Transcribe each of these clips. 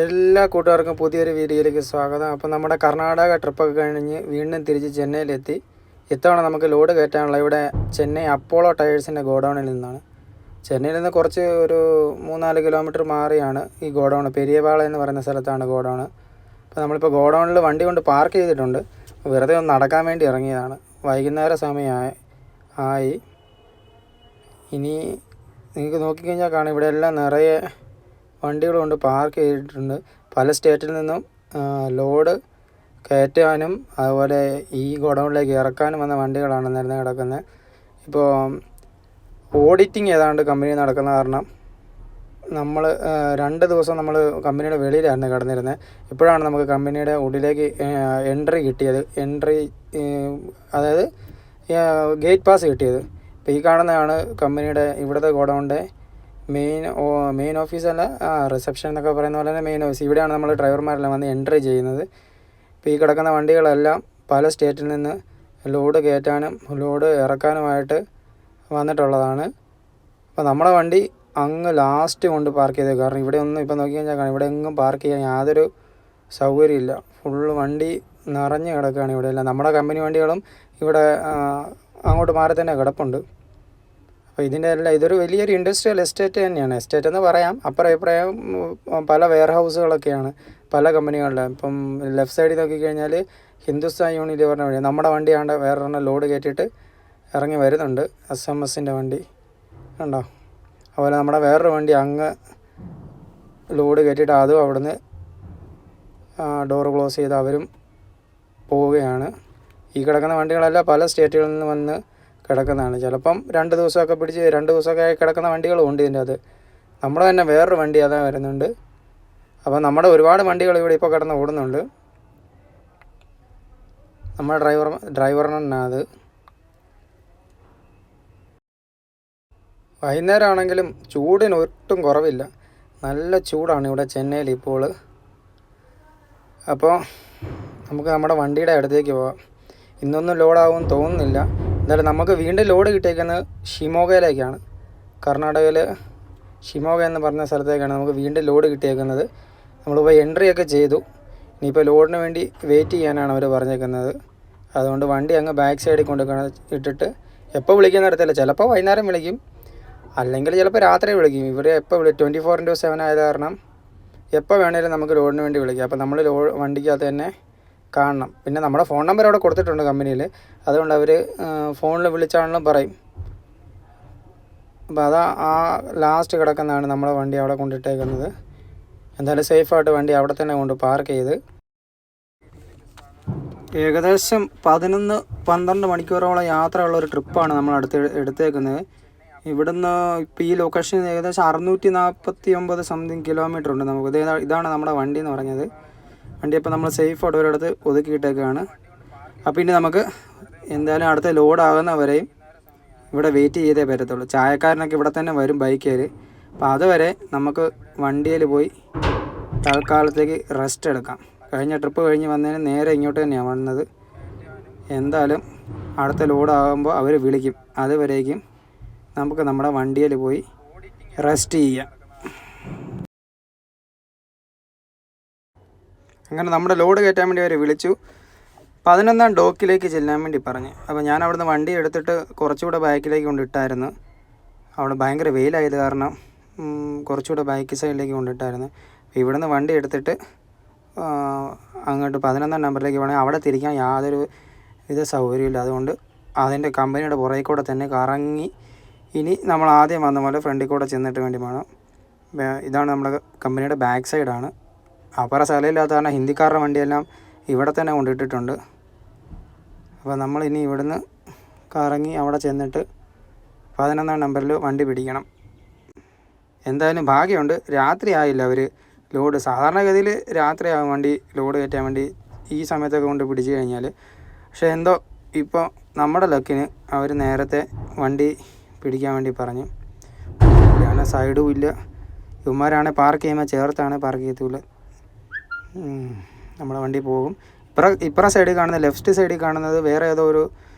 എല്ലാ കൂട്ടുകാർക്കും പുതിയൊരു വീഡിയോയിലേക്ക് സ്വാഗതം. അപ്പോൾ നമ്മുടെ കർണാടക ട്രിപ്പൊക്കെ കഴിഞ്ഞ് വീണ്ടും തിരിച്ച് ചെന്നൈയിലെത്തി. ഇത്തവണ നമുക്ക് ലോഡ് കയറ്റാനുള്ള ഇവിടെ ചെന്നൈ അപ്പോളോ ടയേഴ്സിൻ്റെ ഗോഡൗണിൽ നിന്നാണ്. ചെന്നൈയിൽ നിന്ന് കുറച്ച് ഒരു 3-4 കിലോമീറ്റർ മാറിയാണ് ഈ ഗോഡൗൺ. പെരിയപാള എന്ന് പറയുന്ന സ്ഥലത്താണ് ഗോഡൗൺ. അപ്പോൾ നമ്മളിപ്പോൾ ഗോഡൗണിൽ വണ്ടി കൊണ്ട് പാർക്ക് ചെയ്തിട്ടുണ്ട്. വെറുതെ ഒന്ന് നടക്കാൻ വേണ്ടി ഇറങ്ങിയതാണ്. വൈകുന്നേര സമയമായി. ഇനി നിങ്ങൾക്ക് നോക്കിക്കഴിഞ്ഞാൽ കാണാം, ഇവിടെ എല്ലാം നിറയെ വണ്ടികൾ കൊണ്ട് പാർക്ക് ചെയ്തിട്ടുണ്ട്. പല സ്റ്റേറ്റിൽ നിന്നും ലോഡ് കയറ്റാനും അതുപോലെ ഈ ഗോഡൗണിലേക്ക് ഇറക്കാനും വന്ന വണ്ടികളാണ് നിരന്ന് കിടക്കുന്നത്. ഇപ്പോൾ ഓഡിറ്റിംഗ് ഏതാണ്ട് കമ്പനി നടക്കുന്ന കാരണം നമ്മൾ 2 ദിവസം നമ്മൾ കമ്പനിയുടെ വെളിയിലായിരുന്നു കിടന്നിരുന്നത്. ഇപ്പോഴാണ് നമുക്ക് കമ്പനിയുടെ ഉള്ളിലേക്ക് എൻട്രി കിട്ടിയത്. അതായത് ഗേറ്റ് പാസ് കിട്ടിയത്. ഇപ്പോൾ ഈ കാണുന്നതാണ് കമ്പനിയുടെ ഇവിടുത്തെ ഗോഡൗണിൻ്റെ മെയിൻ ഓഫീസല്ല, റിസപ്ഷൻ എന്നൊക്കെ പറയുന്ന പോലെ തന്നെ മെയിൻ ഓഫീസ്. ഇവിടെയാണ് നമ്മൾ ഡ്രൈവർമാരെല്ലാം വന്ന് എൻട്രി ചെയ്യുന്നത്. ഇപ്പോൾ ഈ കിടക്കുന്ന വണ്ടികളെല്ലാം പല സ്റ്റേറ്റിൽ നിന്ന് ലോഡ് കയറ്റാനും ലോഡ് ഇറക്കാനുമായിട്ട് വന്നിട്ടുള്ളതാണ്. അപ്പോൾ നമ്മുടെ വണ്ടി അങ്ങ് ലാസ്റ്റ് കൊണ്ട് പാർക്ക് ചെയ്തത്. കാരണം ഇവിടെ ഒന്നും ഇപ്പോൾ നോക്കി കഴിഞ്ഞാൽ കാണാം, ഇവിടെ എങ്ങും പാർക്ക് ചെയ്യാൻ യാതൊരു സൗകര്യമില്ല. ഫുള്ള് വണ്ടി നിറഞ്ഞ് കിടക്കുകയാണ് ഇവിടെയെല്ലാം. നമ്മുടെ കമ്പനി വണ്ടികളും ഇവിടെ അങ്ങോട്ട് മാറി തന്നെ കിടപ്പുണ്ട്. അപ്പോൾ ഇതിൻ്റെ എല്ലാം ഇതൊരു വലിയൊരു ഇൻഡസ്ട്രിയൽ എസ്റ്റേറ്റ് തന്നെയാണ്. എസ്റ്റേറ്റ് എന്ന് പറയാം. അപ്പുറം ഇപ്പുറം പല വെയർ ഹൗസുകളൊക്കെയാണ് പല കമ്പനികളുടെ. ഇപ്പം ലെഫ്റ്റ് സൈഡിൽ നോക്കിക്കഴിഞ്ഞാൽ ഹിന്ദുസ്ഥാൻ യൂണിലിവറിൻ്റെ വണ്ടി, നമ്മുടെ വണ്ടിയാണ്ട് വേറൊരെണ്ണം ലോഡ് കയറ്റിയിട്ട് ഇറങ്ങി വരുന്നുണ്ട്. SMS-ൻ്റെ വണ്ടി കണ്ടോ. അതുപോലെ നമ്മുടെ വേറൊരു വണ്ടി അങ്ങ് ലോഡ് കയറ്റിയിട്ട് അതും അവിടുന്ന് ഡോറ് ക്ലോസ് ചെയ്ത് അവരും പോവുകയാണ്. ഈ കിടക്കുന്ന വണ്ടികളെല്ലാം പല സ്റ്റേറ്റുകളിൽ നിന്ന് വന്ന് കിടക്കുന്നതാണ്. ചിലപ്പം 2 ദിവസമൊക്കെ പിടിച്ച് 2 ദിവസമൊക്കെ ആയി കിടക്കുന്ന വണ്ടികളും ഉണ്ട് ഇതിൻ്റെ അത്. നമ്മുടെ തന്നെ വേറൊരു വണ്ടി അതാ വരുന്നുണ്ട്. അപ്പോൾ നമ്മുടെ ഒരുപാട് വണ്ടികൾ ഇവിടെ ഇപ്പോൾ കിടന്ന് ഓടുന്നുണ്ട്. നമ്മുടെ ഡ്രൈവറിനാണ് അത്. വൈകുന്നേരം ആണെങ്കിലും ചൂടിന് ഒട്ടും കുറവില്ല. നല്ല ചൂടാണ് ഇവിടെ ചെന്നൈയിൽ ഇപ്പോൾ. അപ്പോൾ നമുക്ക് നമ്മുടെ വണ്ടിയുടെ അടുത്തേക്ക് പോവാം. ഇന്നൊന്നും ലോഡാവുമെന്ന് തോന്നുന്നില്ല. എന്തായാലും നമുക്ക് വീണ്ടും ലോഡ് കിട്ടിയേക്കുന്നത് ഷിമോഗയിലേക്കാണ്. കർണാടകയിൽ ഷിമോഗ എന്ന് പറഞ്ഞ സ്ഥലത്തേക്കാണ് നമുക്ക് വീണ്ടും ലോഡ് കിട്ടിയേക്കുന്നത്. നമ്മളിപ്പോൾ എൻട്രിയൊക്കെ ചെയ്തു. ഇനിയിപ്പോൾ ലോഡിന് വേണ്ടി വെയിറ്റ് ചെയ്യാനാണ് അവർ പറഞ്ഞേക്കുന്നത്. അതുകൊണ്ട് വണ്ടി അങ്ങ് ബാക്ക് സൈഡിൽ കൊണ്ട് ഇട്ടിട്ട് എപ്പോൾ വിളിക്കുന്ന അടുത്തല്ല, ചിലപ്പോൾ വൈകുന്നേരം വിളിക്കും, അല്ലെങ്കിൽ ചിലപ്പോൾ രാത്രി വിളിക്കും. ഇവർ എപ്പോൾ 24/7 ആയത് കാരണം എപ്പോൾ വേണേലും നമുക്ക് ലോഡിന് വേണ്ടി വിളിക്കാം. അപ്പോൾ നമ്മൾ വണ്ടിക്കകത്ത് തന്നെ കാണണം. പിന്നെ നമ്മുടെ ഫോൺ നമ്പർ അവിടെ കൊടുത്തിട്ടുണ്ട് കമ്പനിയിൽ. അതുകൊണ്ട് അവർ ഫോണിൽ വിളിച്ചാണെങ്കിലും പറയും. അപ്പോൾ അതാ ആ ലാസ്റ്റ് കിടക്കുന്നതാണ് നമ്മുടെ വണ്ടി അവിടെ കൊണ്ടിട്ടേക്കുന്നത്. എന്തായാലും സേഫായിട്ട് വണ്ടി അവിടെ തന്നെ കൊണ്ട് പാർക്ക് ചെയ്ത് ഏകദേശം 11-12 മണിക്കൂറോളം യാത്രയുള്ള ഒരു ട്രിപ്പാണ് നമ്മൾ എടുത്തേക്കുന്നത്. ഇവിടുന്ന് ഇപ്പോൾ ഈ ലൊക്കേഷൻ ഏകദേശം 649 സംതിങ് കിലോമീറ്റർ ഉണ്ട് നമുക്ക്. ഇതാണ് നമ്മുടെ വണ്ടി എന്ന് പറഞ്ഞത്. വണ്ടി ഇപ്പോൾ നമ്മൾ സേഫായിട്ട് ഒരിടത്ത് ഒതുക്കിയിട്ടേക്കാണ്. അപ്പോൾ ഇനി നമുക്ക് എന്തായാലും അടുത്ത ലോഡാകുന്നവരെയും ഇവിടെ വെയിറ്റ് ചെയ്തേ പറ്റത്തുള്ളൂ. ചായക്കാരനൊക്കെ ഇവിടെ തന്നെ വരും ബൈക്കിൽ. അപ്പോൾ അതുവരെ നമുക്ക് വണ്ടിയിൽ പോയി തൽക്കാലത്തേക്ക് റെസ്റ്റ് എടുക്കാം. കഴിഞ്ഞ ട്രിപ്പ് കഴിഞ്ഞ് വന്നതിന് നേരെ ഇങ്ങോട്ട് തന്നെയാണ് വന്നത്. എന്തായാലും അടുത്ത ലോഡാകുമ്പോൾ അവർ വിളിക്കും. അതുവരേക്കും നമുക്ക് നമ്മുടെ വണ്ടിയിൽ പോയി റെസ്റ്റ് ചെയ്യാം. അങ്ങനെ നമ്മുടെ ലോഡ് കയറ്റാൻ വേണ്ടി അവർ വിളിച്ചു. 11-ാം ഡോക്കിലേക്ക് ചെല്ലാൻ വേണ്ടി പറഞ്ഞു. അപ്പോൾ ഞാൻ അവിടുന്ന് വണ്ടി എടുത്തിട്ട് കുറച്ചുകൂടെ ബാക്കിലേക്ക് കൊണ്ടിട്ടായിരുന്നു. അവിടെ ഭയങ്കര വെയിലായത് കാരണം കുറച്ചുകൂടെ ബാക്ക് സൈഡിലേക്ക് കൊണ്ടിട്ടായിരുന്നു. അപ്പോൾ ഇവിടുന്ന് വണ്ടി എടുത്തിട്ട് അങ്ങോട്ട് 11-ാം നമ്പറിലേക്ക് വേണമെങ്കിൽ അവിടെ തിരിക്കാൻ യാതൊരു സൗകര്യമില്ല. അതുകൊണ്ട് അതിൻ്റെ കമ്പനിയുടെ പുറകിൽ കൂടെ തന്നെ കറങ്ങി ഇനി നമ്മൾ ആദ്യം വന്ന പോലെ ഫ്രണ്ടിൽ കൂടെ ചെന്നിട്ട് വേണ്ടി വേണം. ഇതാണ് നമ്മുടെ കമ്പനിയുടെ ബാക്ക് സൈഡാണ്. അപ്പുറം സ്ഥലമില്ലാത്ത കാരണം ഹിന്ദിക്കാരുടെ വണ്ടിയെല്ലാം ഇവിടെ തന്നെ കൊണ്ടിട്ടിട്ടുണ്ട്. അപ്പോൾ നമ്മളിനി ഇവിടുന്ന് കറങ്ങി അവിടെ ചെന്നിട്ട് 11-ാം നമ്പറിൽ വണ്ടി പിടിക്കണം. എന്തായാലും ഭാഗ്യമുണ്ട്, രാത്രി ആയില്ല അവർ ലോഡ്. സാധാരണഗതിയിൽ രാത്രിയാകും വണ്ടി ലോഡ് കയറ്റാൻ വേണ്ടി ഈ സമയത്തൊക്കെ കൊണ്ട് പിടിച്ചു കഴിഞ്ഞാൽ. പക്ഷേ എന്തോ ഇപ്പോൾ നമ്മുടെ ലക്കിന് അവർ നേരത്തെ വണ്ടി പിടിക്കാൻ വേണ്ടി പറഞ്ഞു. ഞാൻ സൈഡും ഇല്ല. ഇവന്മാരാണെങ്കിൽ പാർക്ക് ചെയ്യുമ്പോൾ ചേർത്താണ് പാർക്ക് ചെയ്യത്തുള്ളൂ. നമ്മുടെ വണ്ടി പോകും. ഇപ്പുറം സൈഡിൽ കാണുന്ന ലെഫ്റ്റ് സൈഡിൽ കാണുന്നത് വേറെ ഏതോ ഒരു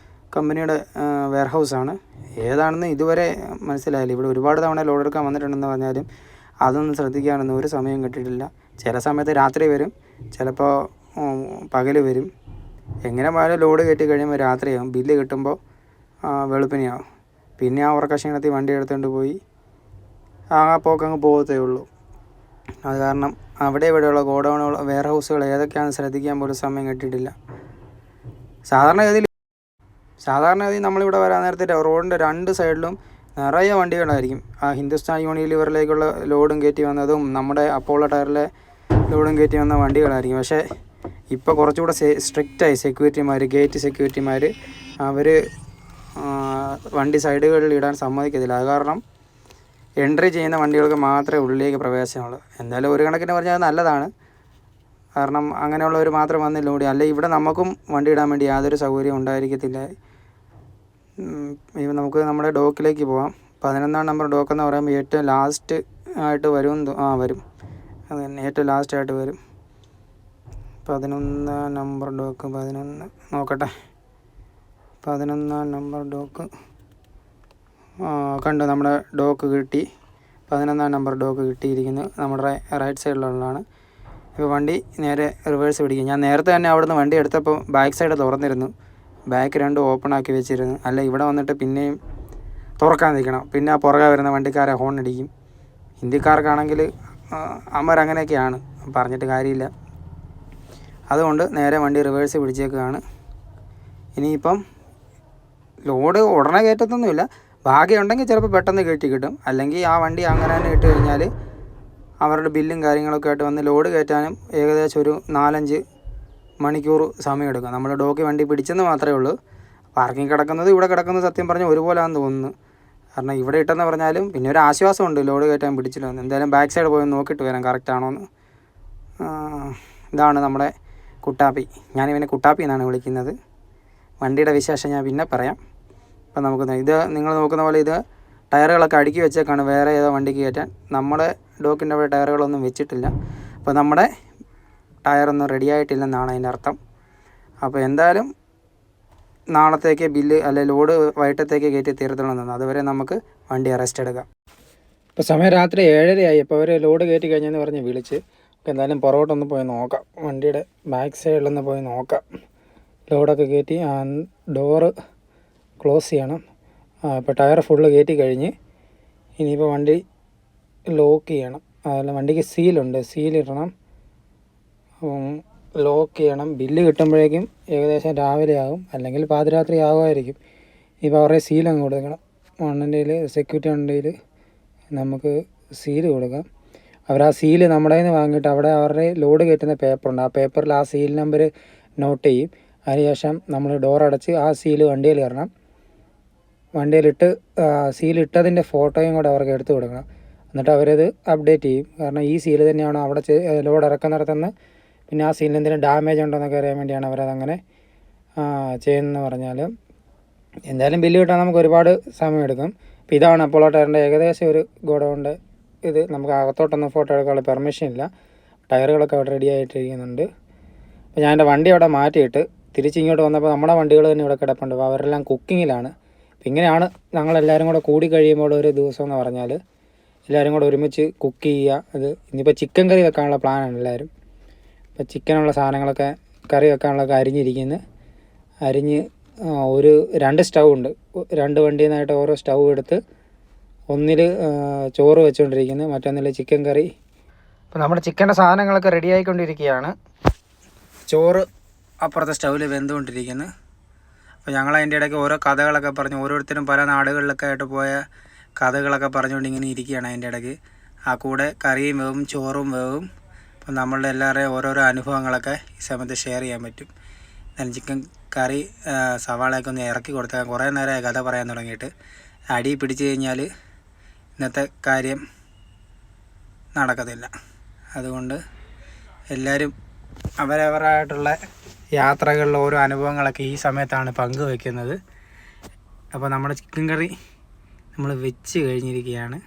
കമ്പനിയുടെ വെയർ ഹൗസാണ്. ഏതാണെന്ന് ഇതുവരെ മനസ്സിലായില്ല. ഇവിടെ ഒരുപാട് തവണ ലോഡ് എടുക്കാൻ വന്നിട്ടുണ്ടെന്ന് പറഞ്ഞാലും അതൊന്നും ശ്രദ്ധിക്കാനൊന്നും ഒരു സമയം കിട്ടിയിട്ടില്ല. ചില സമയത്ത് രാത്രി വരും, ചിലപ്പോൾ പകൽ വരും. എങ്ങനെ പോയാലും ലോഡ് കയറ്റി കഴിയുമ്പോൾ രാത്രിയാകും. ബില്ല് കിട്ടുമ്പോൾ വെളുപ്പിനെയാവും. പിന്നെ ആ ഉറക്കക്ഷീണത്തിൽ വണ്ടി എടുത്തുകൊണ്ട് പോയി ആ പോക്കങ്ങ് പോകത്തേ ഉള്ളൂ. അത് കാരണം അവിടെ ഇവിടെയുള്ള ഗോഡൗണുകൾ, വെയർ ഹൗസുകൾ ഏതൊക്കെയാണെന്ന് ശ്രദ്ധിക്കാൻ പോലും സമയം കിട്ടിയിട്ടില്ല. സാധാരണഗതിയിൽ നമ്മളിവിടെ വരാൻ നേരത്തെ റോഡിൻ്റെ 2 സൈഡിലും നിറയെ വണ്ടികളായിരിക്കും. ആ ഹിന്ദുസ്ഥാൻ യൂണിലിവറിലേക്കുള്ള ലോഡും കയറ്റി വന്നതും നമ്മുടെ അപ്പോളോ ടയറിലെ ലോഡും കയറ്റി വന്ന വണ്ടികളായിരിക്കും. പക്ഷേ ഇപ്പോൾ കുറച്ചുകൂടെ സ്ട്രിക്റ്റായി സെക്യൂരിറ്റിമാർ, ഗേറ്റ് സെക്യൂരിറ്റിമാർ, അവർ വണ്ടി സൈഡുകളിൽ ഇടാൻ സമ്മതിക്കത്തില്ല. അത് കാരണം എൻട്രി ചെയ്യുന്ന വണ്ടികൾക്ക് മാത്രമേ ഉള്ളിലേക്ക് പ്രവേശനമുള്ളൂ. എന്തായാലും ഒരു കണക്കിന് പറഞ്ഞാൽ നല്ലതാണ്. കാരണം അങ്ങനെയുള്ളവർ മാത്രം വന്ന് ലോഡ്, അല്ലെ ഇവിടെ നമുക്കും വണ്ടി ഇടാൻ വേണ്ടി യാതൊരു സൗകര്യം ഉണ്ടായിരിക്കത്തില്ല. ഇപ്പം നമുക്ക് നമ്മുടെ ഡോക്കിലേക്ക് പോകാം. 11-ാം നമ്പർ ഡോക്കെന്ന് പറയുമ്പോൾ ഏറ്റവും ലാസ്റ്റ് ആയിട്ട് വരും. അത് തന്നെ ഏറ്റവും ലാസ്റ്റായിട്ട് വരും. 11-ാം നമ്പർ ഡോക്ക് 11 നോക്കട്ടെ. 11-ാം നമ്പർ ഡോക്ക് കണ്ടു. നമ്മുടെ ഡോക്ക് കിട്ടി. 11-ാം നമ്പർ ഡോക്ക് കിട്ടിയിരിക്കുന്നു. നമ്മുടെ റൈറ്റ് സൈഡിലുള്ളതാണ്. ഇപ്പോൾ വണ്ടി നേരെ റിവേഴ്സ് പിടിക്കും. ഞാൻ നേരത്തെ തന്നെ അവിടുന്ന് വണ്ടി എടുത്തപ്പോൾ ബാക്ക് സൈഡ് തുറന്നിരുന്നു, ബാക്ക് 2 ഓപ്പൺ ആക്കി വെച്ചിരുന്നു. അല്ല ഇവിടെ വന്നിട്ട് പിന്നെയും തുറക്കാൻ നിൽക്കണം. പിന്നെ ആ പുറകെ വരുന്ന വണ്ടിക്കാരെ ഹോൺ അടിക്കും. ഹിന്ദിക്കാർക്കാണെങ്കിൽ അങ്ങനെയൊക്കെയാണ്, പറഞ്ഞിട്ട് കാര്യമില്ല. അതുകൊണ്ട് നേരെ വണ്ടി റിവേഴ്സ് പിടിച്ചേക്കുകയാണ്. ഇനിയിപ്പം ലോഡ് ഉടനെ കയറ്റത്തൊന്നുമില്ല. ഭാഗ്യമുണ്ടെങ്കിൽ ചിലപ്പോൾ പെട്ടെന്ന് കയറ്റി കിട്ടും. അല്ലെങ്കിൽ ആ വണ്ടി അങ്ങനെ തന്നെ ഇട്ട് കഴിഞ്ഞാൽ അവരുടെ ബില്ലും കാര്യങ്ങളൊക്കെ ആയിട്ട് വന്ന് ലോഡ് കയറ്റാനും ഏകദേശം ഒരു 4-5 മണിക്കൂർ സമയമെടുക്കും. നമ്മൾ ഡോക്കി വണ്ടി പിടിച്ചെന്ന് മാത്രമേ ഉള്ളൂ. പാർക്കിംഗ് കിടക്കുന്നത് ഇവിടെ കിടക്കുന്നത് സത്യം പറഞ്ഞാൽ ഒരുപോലെയാണെന്ന് തോന്നുന്നു. കാരണം ഇവിടെ ഇട്ടെന്ന് പറഞ്ഞാലും പിന്നെ ഒരു ആശ്വാസമുണ്ട് ലോഡ് കയറ്റാൻ പിടിച്ചില്ല. എന്തായാലും ബാക്ക് സൈഡ് പോയി നോക്കിയിട്ട് വരാം കറക്റ്റാണോ എന്ന്. ഇതാണ് നമ്മുടെ കുട്ടാപ്പി. ഞാനിവനെ കുട്ടാപ്പി എന്നാണ് വിളിക്കുന്നത്. വണ്ടിയുടെ വിശേഷം ഞാൻ പിന്നെ പറയാം. അപ്പം നമുക്ക് ഇത് നിങ്ങൾ നോക്കുന്ന പോലെ ഇത് ടയറുകളൊക്കെ അടുക്കി വെച്ചേക്കാണ് വേറെ ഏതോ വണ്ടിക്ക് കയറ്റാൻ. നമ്മുടെ ഡോക്കിൻ്റെ അവിടെ ടയറുകളൊന്നും വെച്ചിട്ടില്ല. അപ്പോൾ നമ്മുടെ ടയറൊന്നും റെഡി ആയിട്ടില്ലെന്നാണ് അതിൻ്റെ അർത്ഥം. അപ്പോൾ എന്തായാലും നാളത്തേക്ക് ബില്ല് അല്ലെ ലോഡ് വൈകിട്ടത്തേക്ക് കയറ്റി തീർത്തണമെന്നാണ്. അതുവരെ നമുക്ക് വണ്ടി റെസ്റ്റ് എടുക്കാം. ഇപ്പോൾ സമയം രാത്രി 7:30 അപ്പോൾ അവർ ലോഡ് കയറ്റി കഴിഞ്ഞെന്ന് പറഞ്ഞ് വിളിച്ച്. അപ്പോൾ എന്തായാലും പുറകോട്ടൊന്ന് പോയി നോക്കാം, വണ്ടിയുടെ ബാക്ക് സൈഡിലൊന്ന് പോയി നോക്കാം. ലോഡൊക്കെ കയറ്റി ഡോറ് ക്ലോസ് ചെയ്യണം. ഇപ്പോൾ ടയർ ഫുള്ള് കയറ്റി കഴിഞ്ഞ് ഇനിയിപ്പോൾ വണ്ടി ലോക്ക് ചെയ്യണം. അതല്ല, വണ്ടിക്ക് സീലുണ്ട്, സീലിടണം, ലോക്ക് ചെയ്യണം. ബില്ല് കിട്ടുമ്പോഴേക്കും ഏകദേശം രാവിലെ ആകും, അല്ലെങ്കിൽ പാതിരാത്രി ആകുമായിരിക്കും. ഇപ്പോൾ അവരുടെ സീലങ്ങ് കൊടുക്കണം. വണ്ടിയിൽ സെക്യൂരിറ്റി വണ്ടിയിൽ നമുക്ക് സീല് കൊടുക്കാം. അവർ ആ സീല് നമ്മുടെ നിന്ന് വാങ്ങിയിട്ട് അവിടെ അവരുടെ ലോഡ് കയറ്റുന്ന പേപ്പറുണ്ട്, ആ പേപ്പറിൽ ആ സീൽ നമ്പർ നോട്ട് ചെയ്യും. അതിനുശേഷം നമ്മൾ ഡോർ അടച്ച് ആ സീല് വണ്ടിയിൽ ഇടണം. വണ്ടിയിലിട്ട് സീലിട്ടതിൻ്റെ ഫോട്ടോയും കൂടെ അവർക്ക് എടുത്തു കൊടുക്കണം. എന്നിട്ട് അവരത് അപ്ഡേറ്റ് ചെയ്യും. കാരണം ഈ സീല് തന്നെയാണ് അവിടെ ലോഡ് ഇറക്കുന്നിടത്തുനിന്ന്. പിന്നെ ആ സീലിന് എന്തെങ്കിലും ഡാമേജ് ഉണ്ടോ എന്നൊക്കെ അറിയാൻ വേണ്ടിയാണ് അവരതങ്ങനെ ചെയ്യുന്നതെന്ന് പറഞ്ഞാൽ. എന്തായാലും ബില്ല് കിട്ടാൻ നമുക്ക് ഒരുപാട് സമയമെടുക്കും. അപ്പോൾ ഇതാണ് അപ്പോളോ ടയറിൻ്റെ ഏകദേശം ഒരു ഗോഡൗണിൻ്റെ ഇത്. നമുക്ക് അകത്തോട്ടൊന്നും ഫോട്ടോ എടുക്കാനുള്ള പെർമിഷൻ ഇല്ല. ടയറുകളൊക്കെ അവിടെ റെഡി ആയിട്ടിരിക്കുന്നുണ്ട്. അപ്പോൾ ഞാൻ എൻ്റെ വണ്ടി അവിടെ മാറ്റിയിട്ട് തിരിച്ചിങ്ങോട്ട് വന്നപ്പോൾ നമ്മുടെ വണ്ടികൾ തന്നെ ഇവിടെ കിടപ്പുണ്ട്. അപ്പോൾ അവരെല്ലാം കുക്കിങ്ങിലാണ്. അപ്പോൾ ഇങ്ങനെയാണ് ഞങ്ങളെല്ലാവരും കൂടെ കൂടി കഴിയുമ്പോൾ ഒരു ദിവസം എന്ന് പറഞ്ഞാൽ എല്ലാവരും കൂടെ ഒരുമിച്ച് കുക്ക് ചെയ്യുക. അത് ഇനിയിപ്പോൾ ചിക്കൻ കറി വെക്കാനുള്ള പ്ലാനാണ് എല്ലാവരും. അപ്പോൾ ചിക്കനുള്ള സാധനങ്ങളൊക്കെ കറി വെക്കാനുള്ളതൊക്കെ അരിഞ്ഞ് ഒരു 2 സ്റ്റൗ ഉണ്ട്. 2 വണ്ടിയിൽ നിന്നായിട്ട് ഓരോ സ്റ്റൗ എടുത്ത് ഒന്നിൽ ചോറ് വെച്ചുകൊണ്ടിരിക്കുന്നു, മറ്റൊന്നിൽ ചിക്കൻ കറി. അപ്പോൾ നമ്മുടെ ചിക്കൻ്റെ സാധനങ്ങളൊക്കെ റെഡി ആയിക്കൊണ്ടിരിക്കുകയാണ്. ചോറ് അപ്പുറത്തെ സ്റ്റൗവിൽ വെന്തുകൊണ്ടിരിക്കുന്നു. അപ്പോൾ ഞങ്ങൾ അതിൻ്റെ ഇടയ്ക്ക് ഓരോ കഥകളൊക്കെ പറഞ്ഞ് ഓരോരുത്തരും പല നാടുകളിലൊക്കെ ആയിട്ട് പോയ കഥകളൊക്കെ പറഞ്ഞുകൊണ്ട് ഇങ്ങനെ ഇരിക്കുകയാണ് അതിൻ്റെ ഇടയ്ക്ക്. ആ കൂടെ കറിയും വേവും ചോറും വേവും. അപ്പം നമ്മളുടെ എല്ലാവരുടെയും ഓരോരോ അനുഭവങ്ങളൊക്കെ ഈ സമയത്ത് ഷെയർ ചെയ്യാൻ പറ്റും. ഞാൻ ചിക്കൻ കറി സവാളയൊക്കെ ഒന്ന് ഇറക്കി കൊടുത്താൽ കുറേ നേരമായി കഥ പറയാൻ തുടങ്ങിയിട്ട്. അടി പിടിച്ചു കഴിഞ്ഞാൽ ഇന്നത്തെ കാര്യം നടക്കത്തില്ല. അതുകൊണ്ട് എല്ലാവരും അവരവരായിട്ടുള്ള യാത്രകളിലെ ഓരോ അനുഭവങ്ങളൊക്കെ ഈ സമയത്താണ് പങ്കുവയ്ക്കുന്നത്. അപ്പോൾ നമ്മുടെ ചിക്കൻ കറി നമ്മൾ വെച്ച് കഴിഞ്ഞിരിക്കുകയാണ്.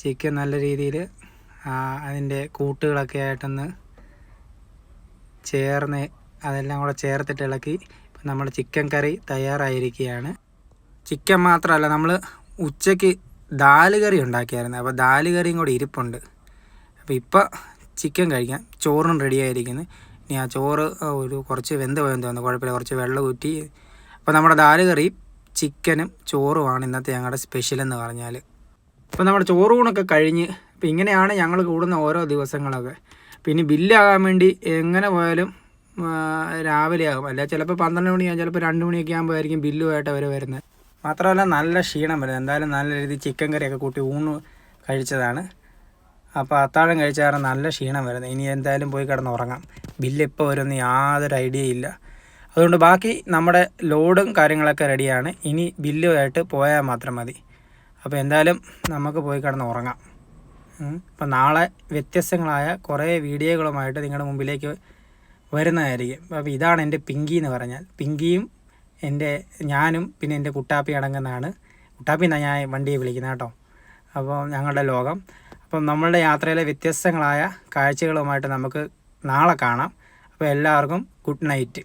ചിക്കൻ നല്ല രീതിയിൽ അതിൻ്റെ കൂട്ടുകളൊക്കെ ആയിട്ടൊന്ന് ചേർന്ന് അതെല്ലാം കൂടെ ചേർത്തിട്ട് ഇളക്കി ഇപ്പം നമ്മുടെ ചിക്കൻ കറി തയ്യാറായിരിക്കുകയാണ്. ചിക്കൻ മാത്രമല്ല, നമ്മൾ ഉച്ചയ്ക്ക് ദാല് കറി ഉണ്ടാക്കിയായിരുന്നു. അപ്പോൾ ദാല് കറിയും കൂടി ഇരിപ്പുണ്ട്. അപ്പോൾ ഇപ്പോൾ ചിക്കൻ കഴിക്കാം. ചോറും റെഡി ആയിരിക്കുന്നു. ഇനി ആ ചോറ് ഒരു കുറച്ച് വെന്ത് പോയെന്ന് തോന്നുന്നു, കുഴപ്പമില്ല, കുറച്ച് വെള്ളം ഊറ്റി. അപ്പോൾ നമ്മുടെ ദാല് കറി ചിക്കനും ചോറുമാണ് ഇന്നത്തെ ഞങ്ങളുടെ സ്പെഷ്യൽ എന്ന് പറഞ്ഞാൽ. അപ്പോൾ നമ്മുടെ ചോറ് ഊണൊക്കെ കഴിഞ്ഞ് അപ്പോൾ ഇങ്ങനെയാണ് ഞങ്ങൾ കൂടുന്ന ഓരോ ദിവസങ്ങളൊക്കെ. പിന്നെ ബില്ലാകാൻ വേണ്ടി എങ്ങനെ പോയാലും രാവിലെ ആകും, അല്ല ചിലപ്പോൾ 12 മണിയാകും, ചിലപ്പോൾ 2 മണിയൊക്കെ ആകുമ്പോഴായിരിക്കും ബില്ലുമായിട്ട് അവർ വരുന്നത്. മാത്രമല്ല നല്ല ക്ഷീണം വരുന്നത്. എന്തായാലും നല്ല രീതിയിൽ ചിക്കൻ കറിയൊക്കെ കൂട്ടി ഊണ് കഴിച്ചതാണ്. അപ്പോൾ അത്താഴം കഴിച്ച കാരണം നല്ല ക്ഷീണം വരുന്നത്. ഇനി എന്തായാലും പോയി കിടന്ന് ഉറങ്ങാം. ബില്ല് എപ്പോൾ വരുമെന്ന് യാതൊരു ഐഡിയ ഇല്ല. അതുകൊണ്ട് ബാക്കി നമ്മുടെ ലോഡും കാര്യങ്ങളൊക്കെ റെഡിയാണ്. ഇനി ബില്ലുമായിട്ട് പോയാൽ മാത്രം മതി. അപ്പോൾ എന്തായാലും നമുക്ക് പോയി കിടന്ന് ഉറങ്ങാം. അപ്പോൾ നാളെ വ്യത്യസ്തങ്ങളായ കുറേ വീഡിയോകളുമായിട്ട് നിങ്ങളുടെ മുമ്പിലേക്ക് വരുന്നതായിരിക്കും. അപ്പോൾ ഇതാണ് എൻ്റെ പിങ്കി എന്ന് പറഞ്ഞാൽ. പിങ്കിയും ഞാനും പിന്നെ എൻ്റെ കുട്ടാപ്പി അടങ്ങുന്നതാണ്. കുട്ടാപ്പി എന്നാണ് ഞാൻ വണ്ടിയെ വിളിക്കുന്നത് കേട്ടോ. അപ്പോൾ ഞങ്ങളുടെ ലോകം. അപ്പം നമ്മളുടെ യാത്രയിലെ വ്യത്യസ്തങ്ങളായ കാഴ്ചകളുമായിട്ട് നമുക്ക് നാളെ കാണാം. അപ്പോൾ എല്ലാവർക്കും ഗുഡ് നൈറ്റ്.